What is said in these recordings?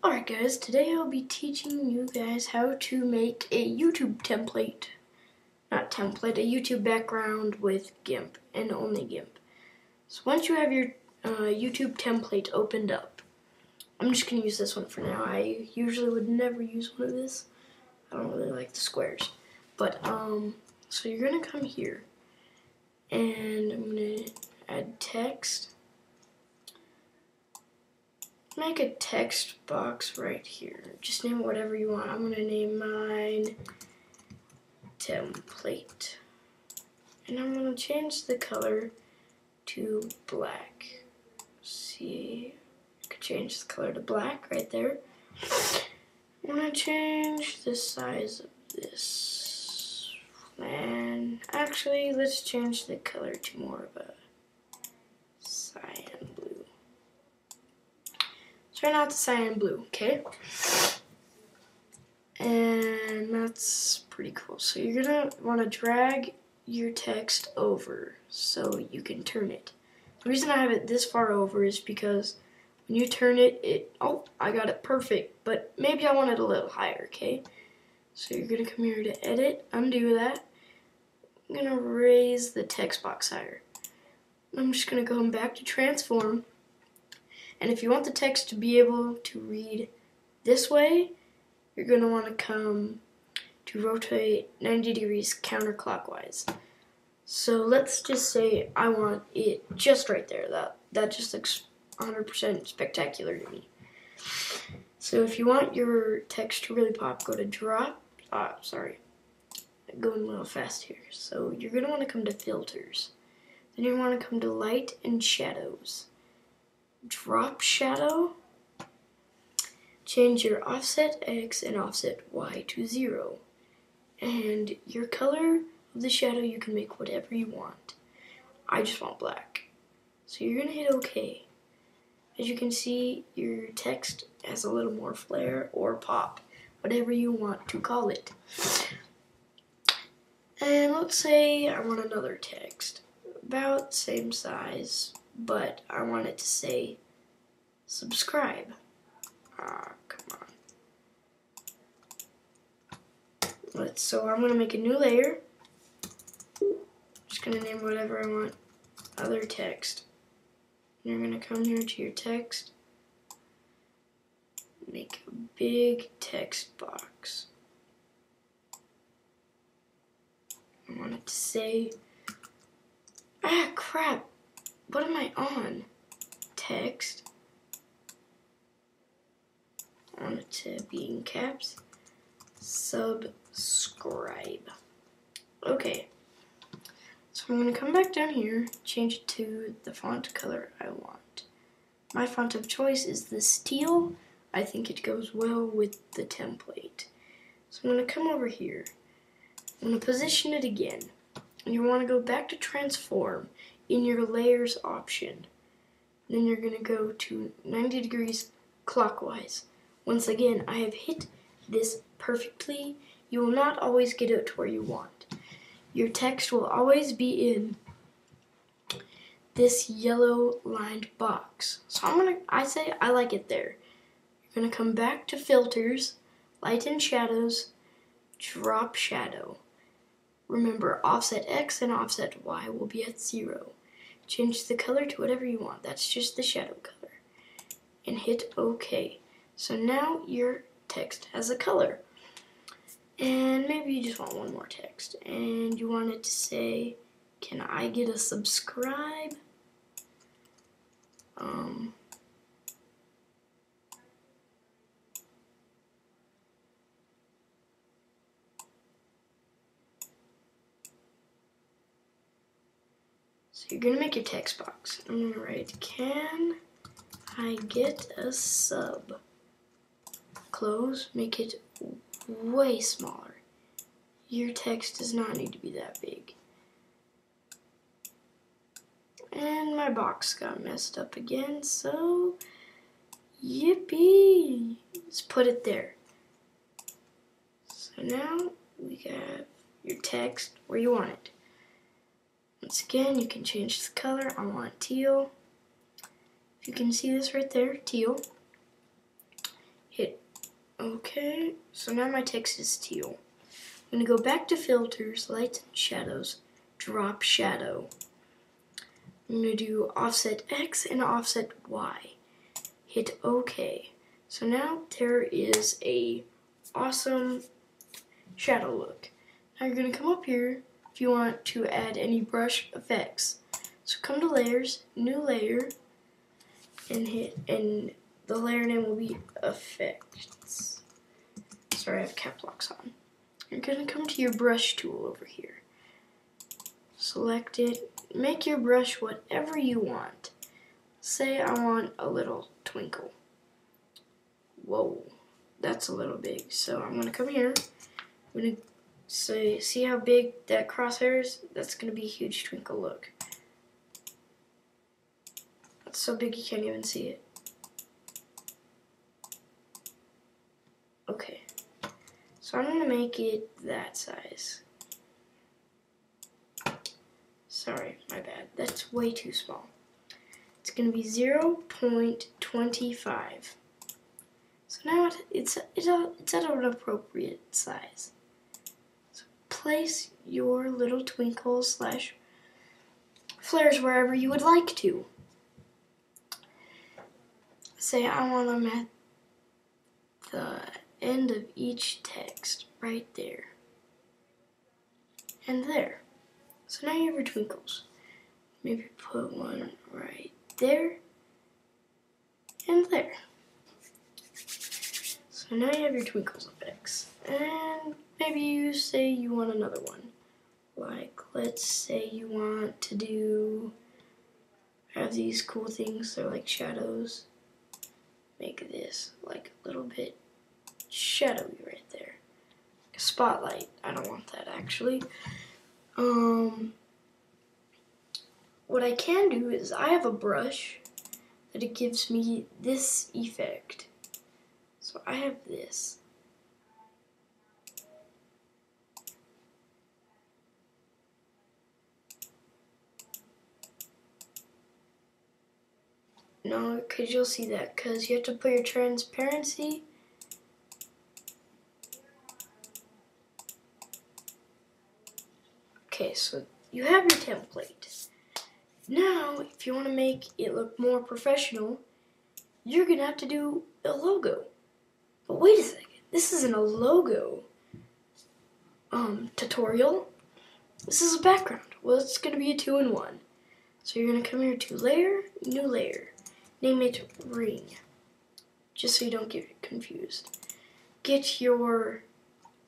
Alright guys, today I'll be teaching you guys how to make a YouTube template. Not template, a YouTube background with GIMP and only GIMP. So once you have your YouTube template opened up, I'm just going to use this one for now. I usually would never use one of this. I don't really like the squares. But, so you're going to come here and I'm going to add text. Make a text box right here. Just name it whatever you want. I'm going to name mine template. And I'm going to change the color to black. See, I could change the color to black right there. I'm going to change the size of this. And actually, let's change the color to more of a cyan blue. Turn out the cyan blue, okay? And that's pretty cool. So you're gonna want to drag your text over so you can turn it. The reason I have it this far over is because when you turn it, oh, I got it perfect, but maybe I want it a little higher, okay? So you're gonna come here to edit, undo that. I'm gonna raise the text box higher. I'm just gonna go back to transform. And if you want the text to be able to read this way, you're going to want to come to rotate 90 degrees counterclockwise. So let's just say I want it just right there. That just looks 100% spectacular to me. So if you want your text to really pop, go to drop. Going a little fast here. So you're going to want to come to filters. Then you want to come to light and shadows. Drop shadow, change your offset X and offset Y to 0. And your color of the shadow, you can make whatever you want. I just want black. So you're going to hit OK. As you can see, your text has a little more flare or pop, whatever you want to call it. And let's say I want another text, about the same size, but I want it to say subscribe. Come on. So I'm gonna make a new layer. Just gonna name whatever I want. Other text. You're gonna come here to your text. Make a big text box. I want it to say, crap. What am I on? Text. I want it to be in caps. Subscribe. Okay. So I'm going to come back down here, change it to the font color I want. My font of choice is this teal. I think it goes well with the template. So I'm going to come over here. I'm going to position it again. And you want to go back to transform in your layers option. Then you're going to go to 90 degrees clockwise. Once again, I have hit this perfectly. You will not always get it to where you want. Your text will always be in this yellow lined box. So I say I like it there. You're going to come back to filters, light and shadows, drop shadow. Remember, offset X and offset Y will be at 0. Change the color to whatever you want. That's just the shadow color. And hit OK. So now your text has a color. And maybe you just want one more text. And you want it to say, can I get a subscribe? So you're going to make your text box. I'm going to write, can I get a sub? Close, make it way smaller. Your text does not need to be that big. And my box got messed up again, so yippee! Let's put it there. So now we have your text where you want it. Once again, you can change the color. I want teal. If you can see this right there, teal. Hit Okay, so now my text is teal. I'm going to go back to filters, lights and shadows, drop shadow. I'm going to do offset X and offset Y. Hit OK. So now there is a awesome shadow look. Now you're going to come up here if you want to add any brush effects. So come to layers, new layer, and the layer name will be effects. Sorry, I have cap locks on. You're going to come to your brush tool over here. Select it. Make your brush whatever you want. Say I want a little twinkle. Whoa, that's a little big. So I'm going to come here. I'm going to say, see how big that crosshair is? That's going to be a huge twinkle look. That's so big you can't even see it. Okay. So I'm going to make it that size. Sorry, my bad. That's way too small. It's going to be 0.25. So now it's at an appropriate size. So place your little twinkles / flares wherever you would like to. Say I want them at the end of each text, right there. And there. So now you have your twinkles. Maybe put one right there and there. So now you have your twinkles effects. And maybe you say you want another one. Like, let's say you want to have these cool things, they're like shadows. Make this like a little bit shadowy right there. A spotlight. I don't want that actually. What I can do is I have a brush that it gives me this effect. So I have this. No, because you'll see that, because you have to put your transparency. Okay, so you have your template. Now, if you want to make it look more professional, you're going to have to do a logo. But wait a second, this isn't a logo tutorial. This is a background. Well, it's going to be a 2-in-1. So you're going to come here to layer, new layer. Name it ring, just so you don't get confused. Get your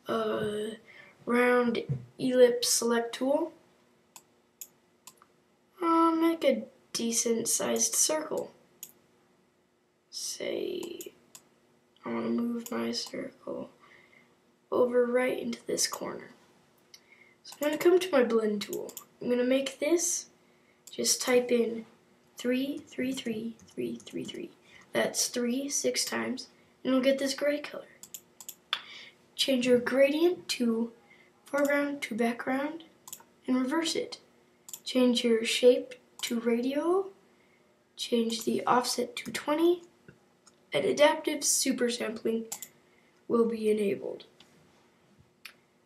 round ellipse select tool. Make a decent sized circle. Say, I want to move my circle over right into this corner. So I'm going to come to my blend tool. I'm going to make this, just type in 3, 3, 3, 3, 3, 3. That's 3 6 times, and you'll get this gray color. Change your gradient to foreground to background, and reverse it. Change your shape to radial, change the offset to 20, and adaptive super sampling will be enabled.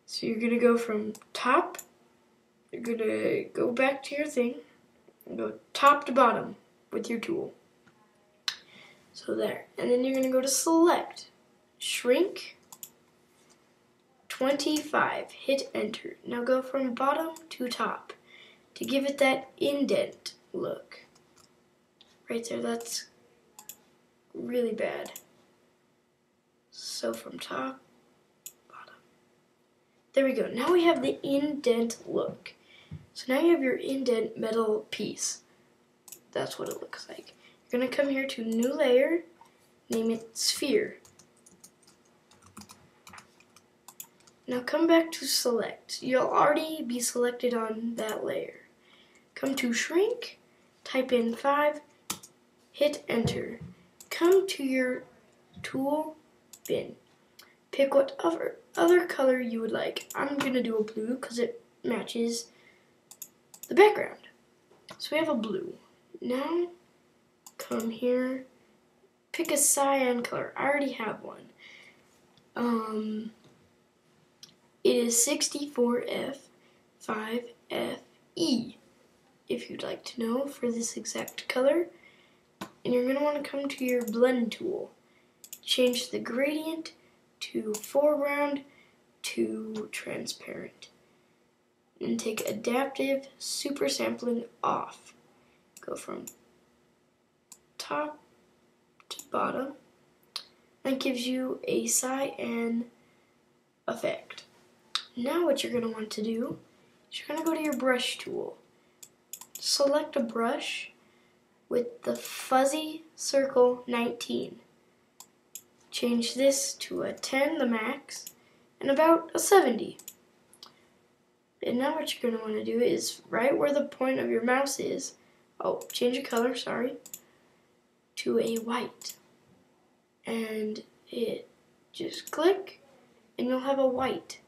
So you're going to go from top, you're going to go back to your thing, and go top to bottom with your tool. So there. And then you're going to go to select, shrink, 25, hit enter. Now go from bottom to top to give it that indent look. Right there, that's really bad. So from top, bottom. There we go. Now we have the indent look. So now you have your indent metal piece. That's what it looks like. You're going to come here to new layer, name it sphere. Now come back to select. You'll already be selected on that layer. Come to shrink, type in 5, hit enter. Come to your tool bin. Pick what other color you would like. I'm going to do a blue because it matches the background. So we have a blue. Now come here, pick a cyan color. I already have one. It is 64F5FE, if you'd like to know, for this exact color. And you're going to want to come to your blend tool. Change the gradient to foreground to transparent. And take adaptive super sampling off. Go from top to bottom. That gives you a cyan effect. Now what you're going to want to do is you're going to go to your brush tool. Select a brush with the fuzzy circle 19. Change this to a 10, the max, and about a 70. And now what you're going to want to do is right where the point of your mouse is, change the color, to a white. And just click, and you'll have a white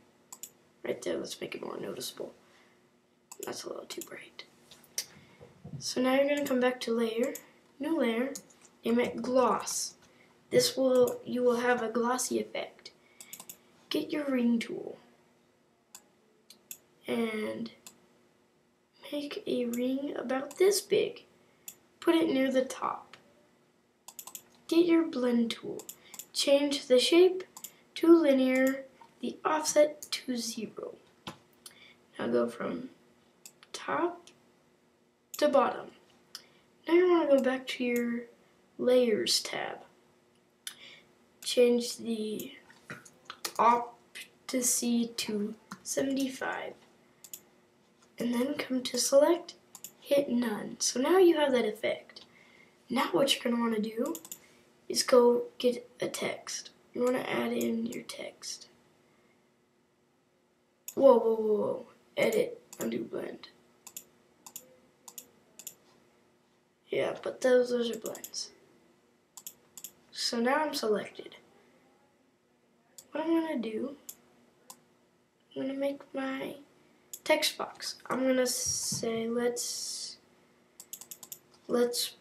right there. Let's make it more noticeable. That's a little too bright. So now you're going to come back to layer, new layer, name it gloss. You will have a glossy effect. Get your ring tool and make a ring about this big. Put it near the top. Get your blend tool. Change the shape to linear, the offset to 0. Now go from top to bottom. Now you want to go back to your layers tab. Change the opacity to 75. And then come to select, hit none. So now you have that effect. Now what you're going to want to do is go get a text. You want to add in your text. Whoa. Edit, undo blend. Yeah, but those are blends. So now I'm selected. What I'm going to do, I'm going to make my text box. I'm going to say, let's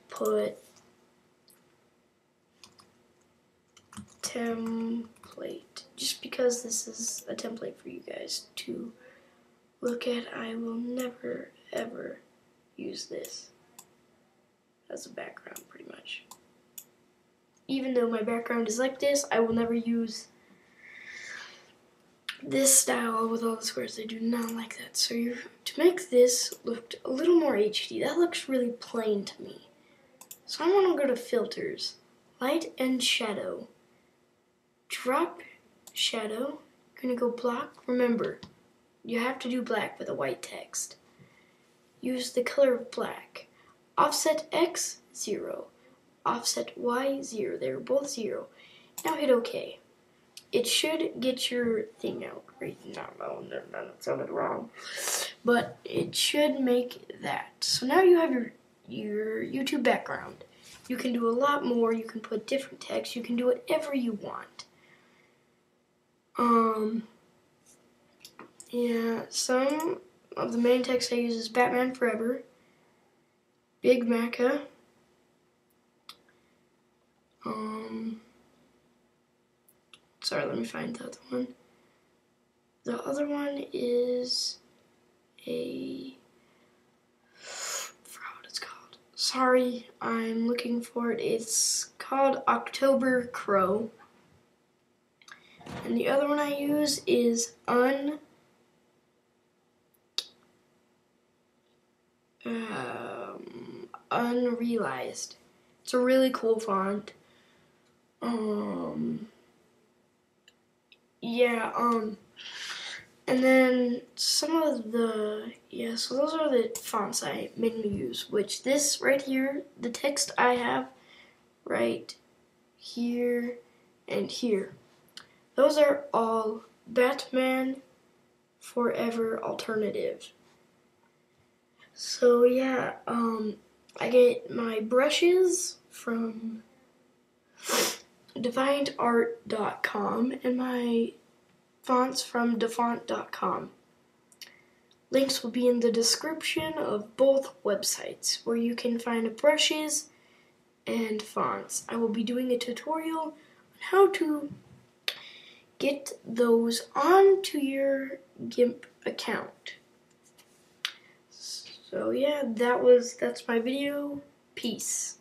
put template, just because this is a template for you guys to look at. I will never ever use this as a background, pretty much. Even though my background is like this, I will never use this style with all the squares. I do not like that. So to make this look a little more HD, that looks really plain to me. So I want to go to filters, light and shadow. Drop shadow, you're going to go black. Remember, you have to do black with a white text. Use the color of black. Offset X, 0. Offset Y, 0. They were both 0. Now hit OK. It should get your thing out right now. No, that sounded wrong. But it should make that. So now you have your YouTube background. You can do a lot more. You can put different text. You can do whatever you want. Yeah, some of the main text I use is Batman Forever, Big Maca, sorry, let me find the other one. The other one is I forgot what it's called. Sorry, I'm looking for it. It's called October Crow. And the other one I use is Unrealized. It's a really cool font. And then some of the, so those are the fonts I mainly use, which this right here, the text I have right here and here, those are all Batman Forever alternative. So yeah, I get my brushes from DeviantArt.com and my fonts from defont.com. Links will be in the description of both websites where you can find brushes and fonts. I will be doing a tutorial on how to get those onto your GIMP account. So yeah, that's my video. Peace.